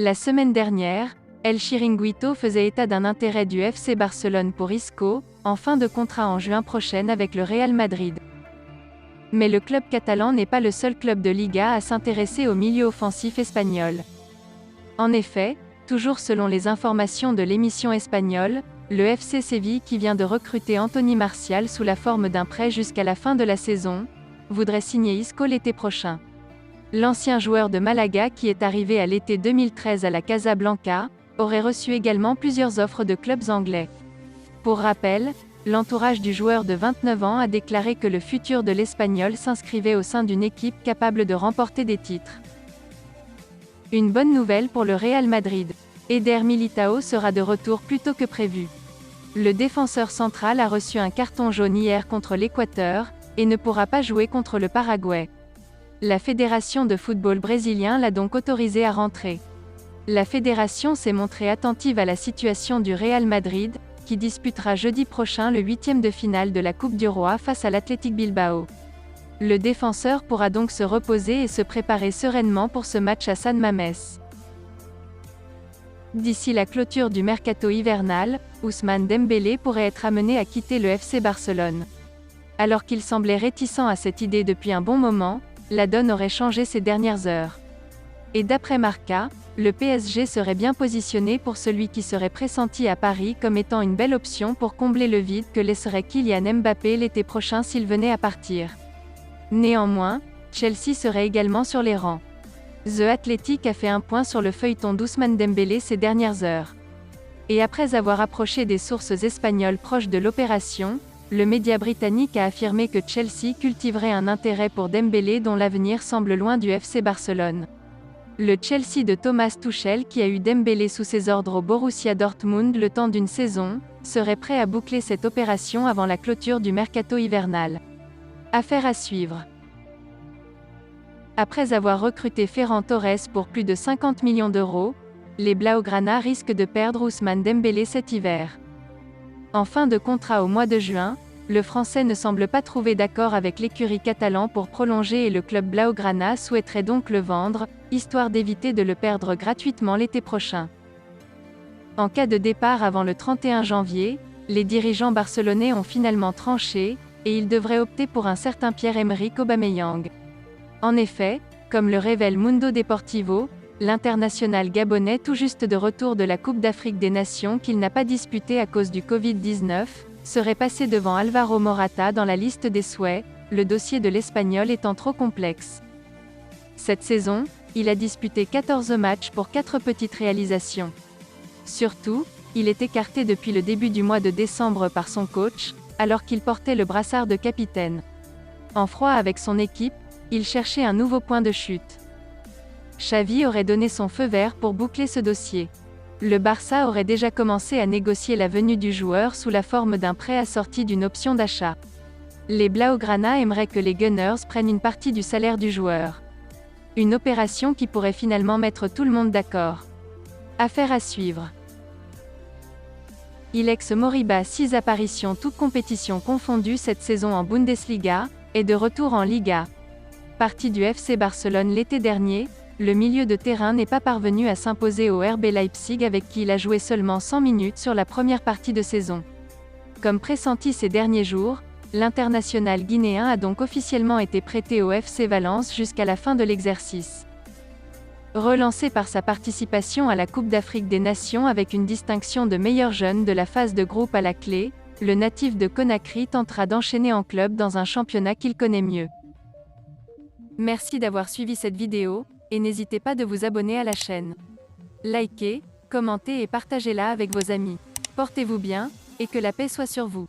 La semaine dernière, El Chiringuito faisait état d'un intérêt du FC Barcelone pour Isco, en fin de contrat en juin prochain avec le Real Madrid. Mais le club catalan n'est pas le seul club de Liga à s'intéresser au milieu offensif espagnol. En effet, toujours selon les informations de l'émission espagnole, le FC Séville, qui vient de recruter Anthony Martial sous la forme d'un prêt jusqu'à la fin de la saison, voudrait signer Isco l'été prochain. L'ancien joueur de Malaga, qui est arrivé à l'été 2013 à la Casablanca, aurait reçu également plusieurs offres de clubs anglais. Pour rappel, l'entourage du joueur de 29 ans a déclaré que le futur de l'Espagnol s'inscrivait au sein d'une équipe capable de remporter des titres. Une bonne nouvelle pour le Real Madrid. Eder Militao sera de retour plus tôt que prévu. Le défenseur central a reçu un carton jaune hier contre l'Équateur, et ne pourra pas jouer contre le Paraguay. La fédération de football brésilien l'a donc autorisé à rentrer. La fédération s'est montrée attentive à la situation du Real Madrid, qui disputera jeudi prochain le 8e de finale de la Coupe du Roi face à l'Athletic Bilbao. Le défenseur pourra donc se reposer et se préparer sereinement pour ce match à San Mamés. D'ici la clôture du mercato hivernal, Ousmane Dembélé pourrait être amené à quitter le FC Barcelone. Alors qu'il semblait réticent à cette idée depuis un bon moment, la donne aurait changé ces dernières heures. Et d'après Marca, le PSG serait bien positionné pour celui qui serait pressenti à Paris comme étant une belle option pour combler le vide que laisserait Kylian Mbappé l'été prochain s'il venait à partir. Néanmoins, Chelsea serait également sur les rangs. The Athletic a fait un point sur le feuilleton d'Ousmane Dembélé ces dernières heures. Et après avoir approché des sources espagnoles proches de l'opération, le média britannique a affirmé que Chelsea cultiverait un intérêt pour Dembélé dont l'avenir semble loin du FC Barcelone. Le Chelsea de Thomas Tuchel, qui a eu Dembélé sous ses ordres au Borussia Dortmund le temps d'une saison, serait prêt à boucler cette opération avant la clôture du mercato hivernal. Affaire à suivre. Après avoir recruté Ferran Torres pour plus de 50 millions d'euros, les Blaugrana risquent de perdre Ousmane Dembélé cet hiver. En fin de contrat au mois de juin, le Français ne semble pas trouver d'accord avec l'écurie catalan pour prolonger et le club Blaugrana souhaiterait donc le vendre, histoire d'éviter de le perdre gratuitement l'été prochain. En cas de départ avant le 31 janvier, les dirigeants barcelonais ont finalement tranché, et ils devraient opter pour un certain Pierre-Emerick Aubameyang. En effet, comme le révèle Mundo Deportivo, l'international gabonais tout juste de retour de la Coupe d'Afrique des Nations qu'il n'a pas disputée à cause du Covid-19, serait passé devant Alvaro Morata dans la liste des souhaits, le dossier de l'Espagnol étant trop complexe. Cette saison, il a disputé 14 matchs pour 4 petites réalisations. Surtout, il est écarté depuis le début du mois de décembre par son coach, alors qu'il portait le brassard de capitaine. En froid avec son équipe, il cherchait un nouveau point de chute. Xavi aurait donné son feu vert pour boucler ce dossier. Le Barça aurait déjà commencé à négocier la venue du joueur sous la forme d'un prêt assorti d'une option d'achat. Les Blaugrana aimeraient que les Gunners prennent une partie du salaire du joueur. Une opération qui pourrait finalement mettre tout le monde d'accord. Affaire à suivre. Ilex Moriba, 6 apparitions toutes compétitions confondues cette saison en Bundesliga, est de retour en Liga. Parti du FC Barcelone l'été dernier, le milieu de terrain n'est pas parvenu à s'imposer au RB Leipzig avec qui il a joué seulement 100 minutes sur la première partie de saison. Comme pressenti ces derniers jours, l'international guinéen a donc officiellement été prêté au FC Valence jusqu'à la fin de l'exercice. Relancé par sa participation à la Coupe d'Afrique des Nations avec une distinction de meilleur jeune de la phase de groupe à la clé, le natif de Conakry tentera d'enchaîner en club dans un championnat qu'il connaît mieux. Merci d'avoir suivi cette vidéo, et n'hésitez pas de vous abonner à la chaîne. Likez, commentez et partagez-la avec vos amis. Portez-vous bien, et que la paix soit sur vous.